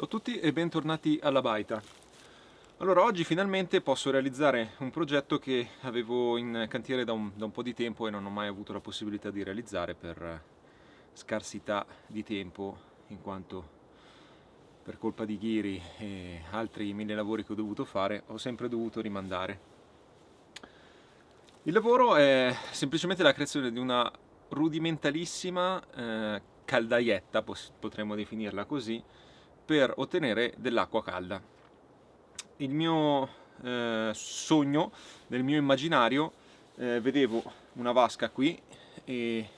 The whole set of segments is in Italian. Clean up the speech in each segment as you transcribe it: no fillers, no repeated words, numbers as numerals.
Ciao a tutti e bentornati alla baita. Allora, oggi finalmente posso realizzare un progetto che avevo in cantiere da un po' di tempo e non ho mai avuto la possibilità di realizzare per scarsità di tempo, in quanto per colpa di ghiri e altri mille lavori che ho dovuto fare ho sempre dovuto rimandare. Il lavoro è semplicemente la creazione di una rudimentalissima caldaietta, potremmo definirla così, per ottenere dell'acqua calda. Il mio sogno, nel mio immaginario, vedevo una vasca qui e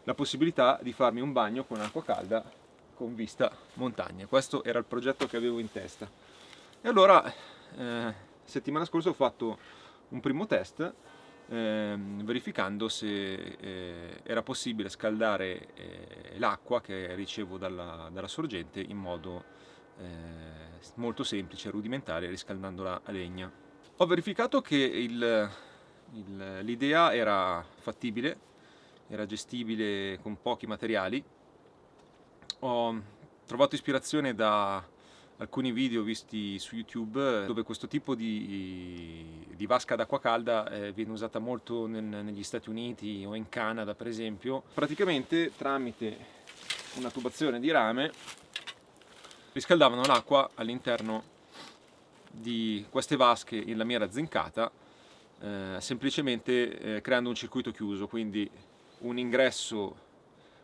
la possibilità di farmi un bagno con acqua calda con vista montagna. Questo era il progetto che avevo in testa. E allora, settimana scorsa ho fatto un primo test verificando se era possibile scaldare l'acqua che ricevo dalla sorgente in modo molto semplice, rudimentale, riscaldandola a legna. Ho verificato che l'idea era fattibile, era gestibile con pochi materiali. Ho trovato ispirazione da alcuni video visti su YouTube dove questo tipo di vasca d'acqua calda viene usata molto negli Stati Uniti o in Canada, per esempio. Praticamente tramite una tubazione di rame riscaldavano l'acqua all'interno di queste vasche in lamiera zincata, semplicemente creando un circuito chiuso, quindi un ingresso,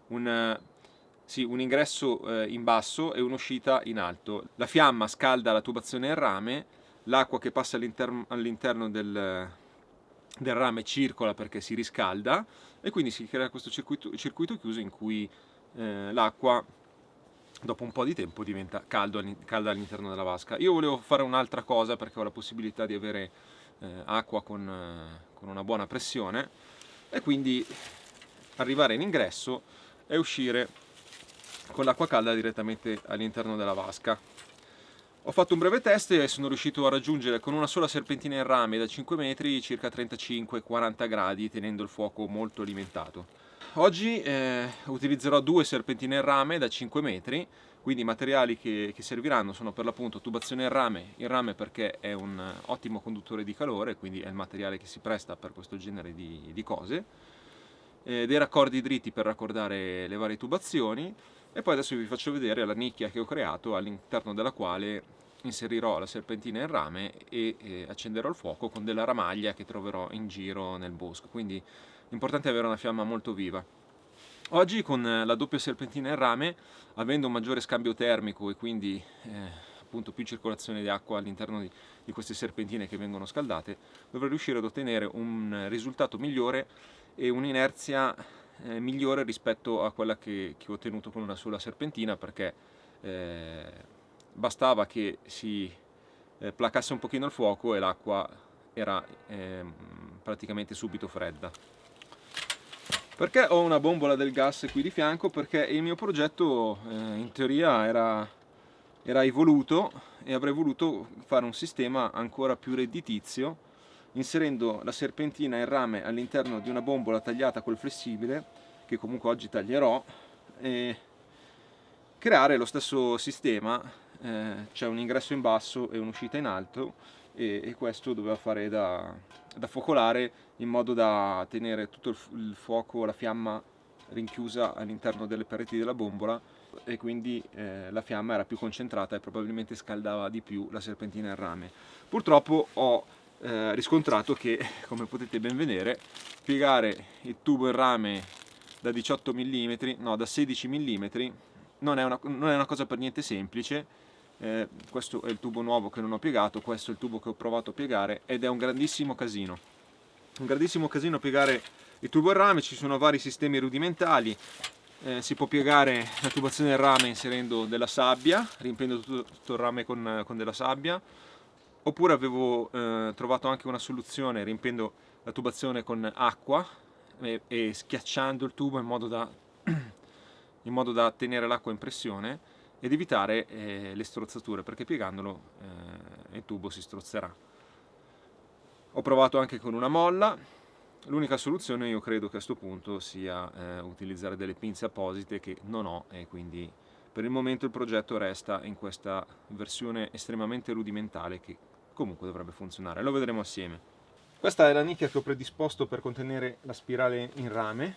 un ingresso in basso e un'uscita in alto. La fiamma scalda la tubazione in rame, l'acqua che passa all'interno del rame circola perché si riscalda e quindi si crea questo circuito chiuso in cui l'acqua dopo un po' di tempo diventa calda all'interno della vasca. Io volevo fare un'altra cosa perché ho la possibilità di avere acqua con una buona pressione e quindi arrivare in ingresso e uscire con l'acqua calda direttamente all'interno della vasca. Ho fatto un breve test e sono riuscito a raggiungere con una sola serpentina in rame da 5 metri circa 35-40 gradi tenendo il fuoco molto alimentato. Oggi utilizzerò due serpentine in rame da 5 metri, quindi i materiali che serviranno sono per l'appunto tubazione in rame perché è un ottimo conduttore di calore, quindi è il materiale che si presta per questo genere di cose, dei raccordi dritti per raccordare le varie tubazioni e poi adesso vi faccio vedere la nicchia che ho creato all'interno della quale inserirò la serpentina in rame e accenderò il fuoco con della ramaglia che troverò in giro nel bosco, quindi l'importante è avere una fiamma molto viva. Oggi con la doppia serpentina in rame, avendo un maggiore scambio termico e quindi appunto più circolazione di acqua all'interno di queste serpentine che vengono scaldate, dovrei riuscire ad ottenere un risultato migliore e un'inerzia migliore rispetto a quella che ho ottenuto con una sola serpentina, perché bastava che si placasse un pochino il fuoco e l'acqua era praticamente subito fredda. Perché ho una bombola del gas qui di fianco? Perché il mio progetto in teoria era evoluto e avrei voluto fare un sistema ancora più redditizio inserendo la serpentina in rame all'interno di una bombola tagliata col flessibile, che comunque oggi taglierò, e creare lo stesso sistema, c'è un ingresso in basso e un'uscita in alto e questo doveva fare da focolare in modo da tenere tutto il fuoco, la fiamma rinchiusa all'interno delle pareti della bombola e quindi la fiamma era più concentrata e probabilmente scaldava di più la serpentina in rame. Purtroppo ho riscontrato che, come potete ben vedere, piegare il tubo in rame da 18 mm, no, da 16 mm non è una cosa per niente semplice. Questo è il tubo nuovo che non ho piegato, questo è il tubo che ho provato a piegare ed è un grandissimo casino. Un grandissimo casino piegare il tubo in rame, ci sono vari sistemi rudimentali, si può piegare la tubazione in rame inserendo della sabbia, riempiendo tutto il rame con della sabbia, oppure avevo trovato anche una soluzione riempiendo la tubazione con acqua e schiacciando il tubo in modo da tenere l'acqua in pressione ed evitare le strozzature, perché piegandolo il tubo si strozzerà. Ho provato anche con una molla. L'unica soluzione io credo che a questo punto sia utilizzare delle pinze apposite che non ho e quindi Per il momento il progetto resta in questa versione estremamente rudimentale che comunque dovrebbe funzionare, lo vedremo assieme. Questa è la nicchia che ho predisposto per contenere la spirale in rame,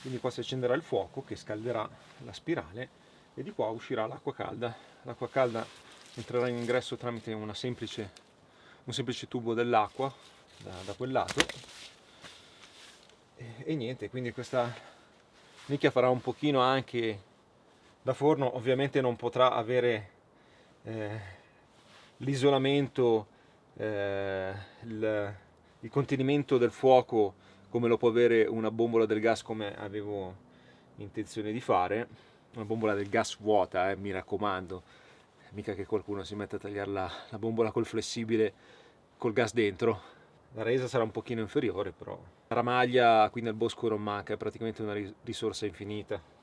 quindi qua si accenderà il fuoco che scalderà la spirale e di qua uscirà l'acqua calda. L'acqua calda entrerà in ingresso tramite un semplice tubo dell'acqua da quel lato e niente, quindi questa nicchia farà un pochino anche da forno. Ovviamente non potrà avere l'isolamento, il contenimento del fuoco come lo può avere una bombola del gas, come avevo intenzione di fare, una bombola del gas vuota, mi raccomando, mica che qualcuno si mette a tagliare la bombola col flessibile col gas dentro. La resa sarà un pochino inferiore, però la ramaglia qui nel bosco non manca, è praticamente una risorsa infinita.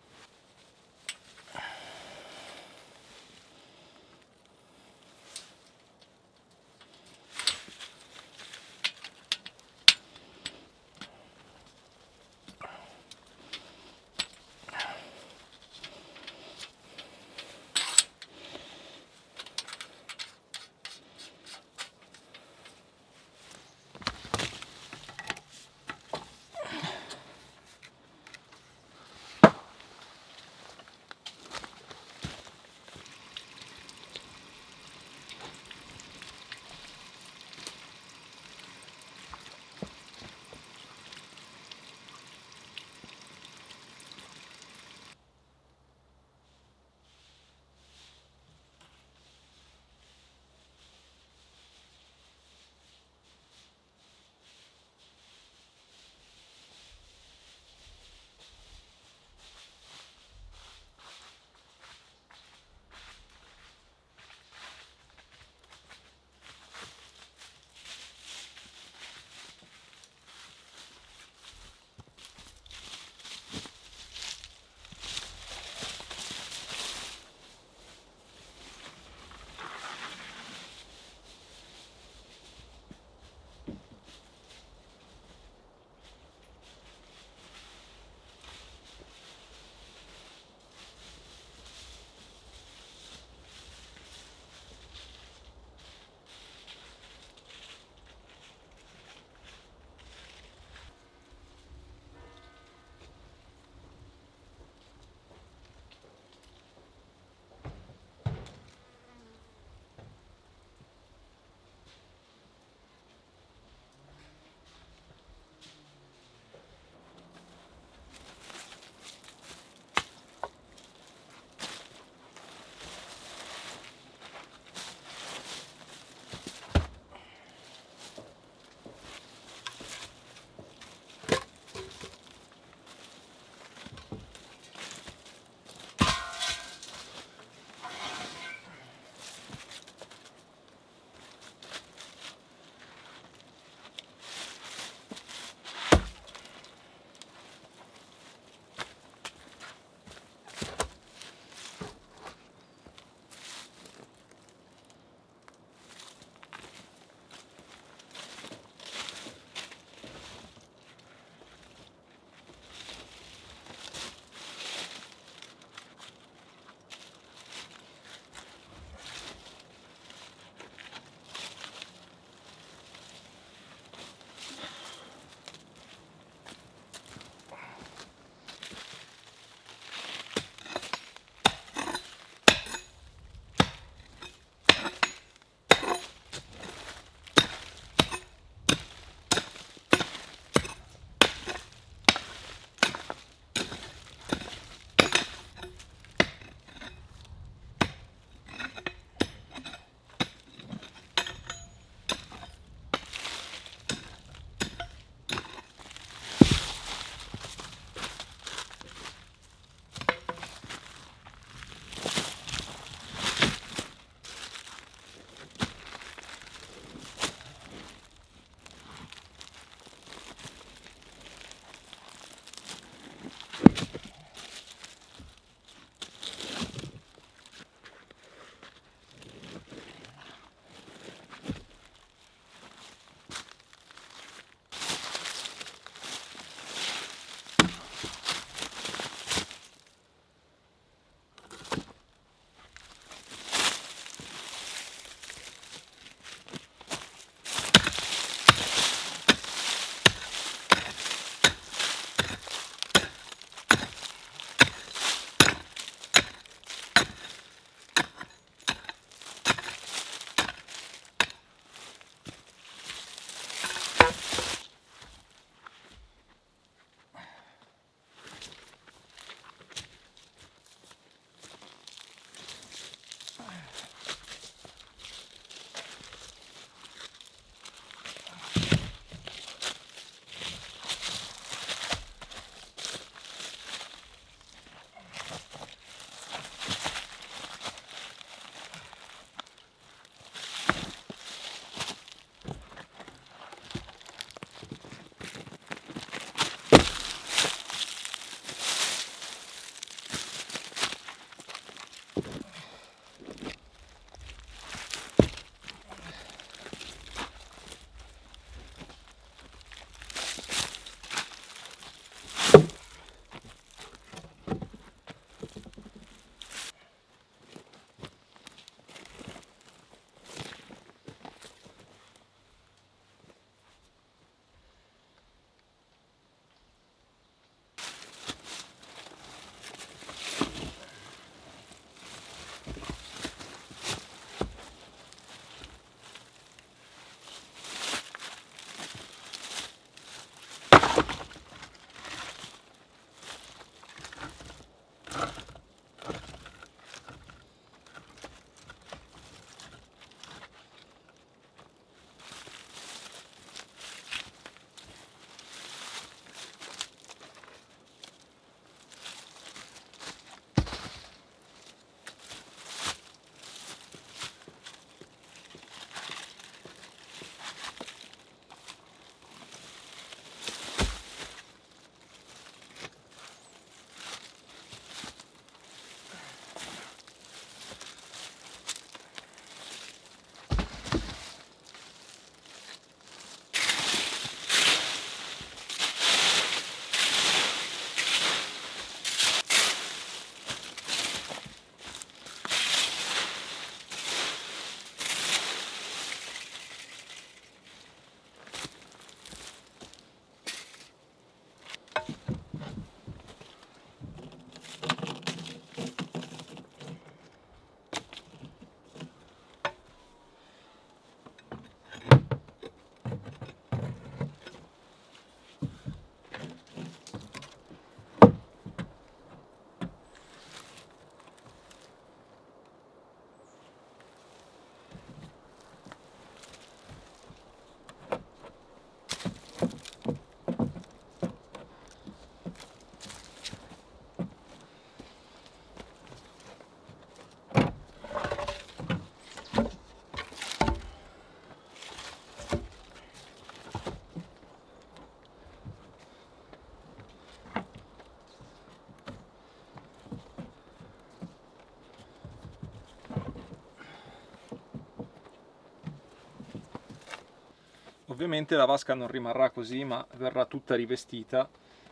Ovviamente la vasca non rimarrà così, ma verrà tutta rivestita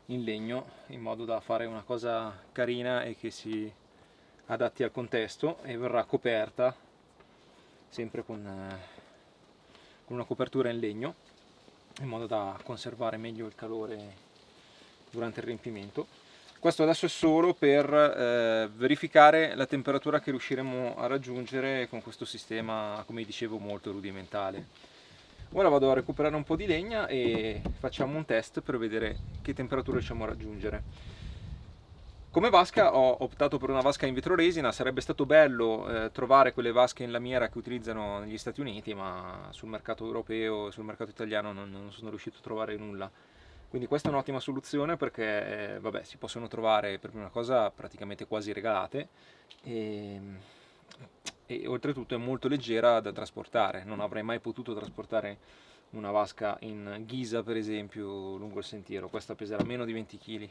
in legno, in modo da fare una cosa carina e che si adatti al contesto, e verrà coperta sempre con una copertura in legno, in modo da conservare meglio il calore durante il riempimento. Questo adesso è solo per verificare la temperatura che riusciremo a raggiungere con questo sistema, come dicevo, molto rudimentale. Ora vado a recuperare un po' di legna e facciamo un test per vedere che temperatura riusciamo a raggiungere. Come vasca ho optato per una vasca in vetroresina. Sarebbe stato bello trovare quelle vasche in lamiera che utilizzano negli Stati Uniti, ma sul mercato europeo e sul mercato italiano non sono riuscito a trovare nulla. Quindi questa è un'ottima soluzione, perché vabbè, si possono trovare per una cosa praticamente quasi regalate, e oltretutto è molto leggera da trasportare. Non avrei mai potuto trasportare una vasca in ghisa, per esempio, lungo il sentiero. Questa peserà meno di 20 kg.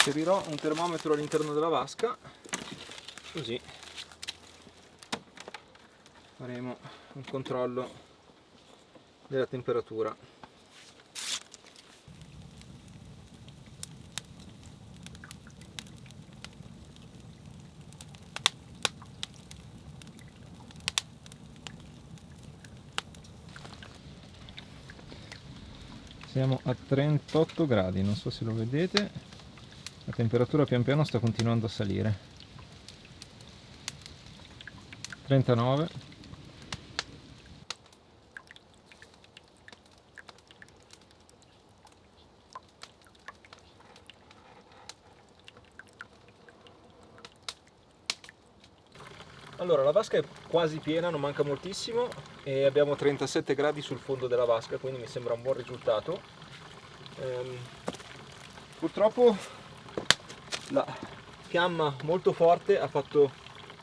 Inserirò un termometro all'interno della vasca, così faremo un controllo della temperatura. Siamo a 38 gradi, non so se lo vedete. La temperatura pian piano sta continuando a salire. 39. Allora, la vasca è quasi piena, non manca moltissimo, e abbiamo 37 gradi sul fondo della vasca, quindi mi sembra un buon risultato. Purtroppo la fiamma molto forte ha fatto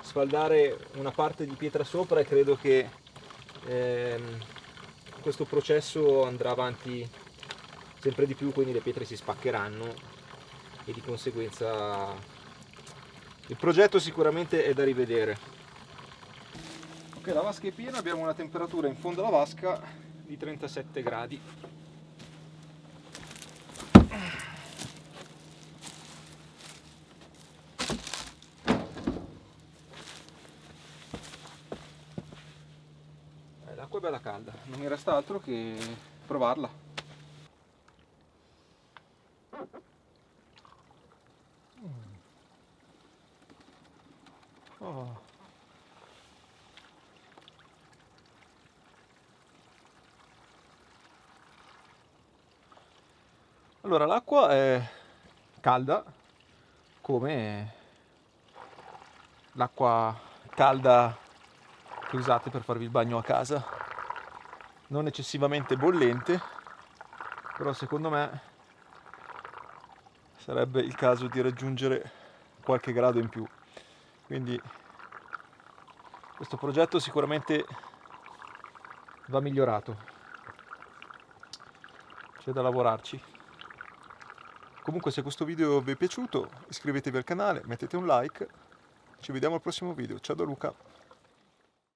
sfaldare una parte di pietra sopra, e credo che questo processo andrà avanti sempre di più, quindi le pietre si spaccheranno e di conseguenza il progetto sicuramente è da rivedere. Ok, la vasca è piena, abbiamo una temperatura in fondo alla vasca di 37 gradi. L'acqua è bella calda, non mi resta altro che provarla. Oh. Allora, l'acqua è calda come l'acqua calda che usate per farvi il bagno a casa, non eccessivamente bollente, però secondo me sarebbe il caso di raggiungere qualche grado in più, quindi questo progetto sicuramente va migliorato, c'è da lavorarci. Comunque, se questo video vi è piaciuto, iscrivetevi al canale, mettete un like, ci vediamo al prossimo video. Ciao da Luca.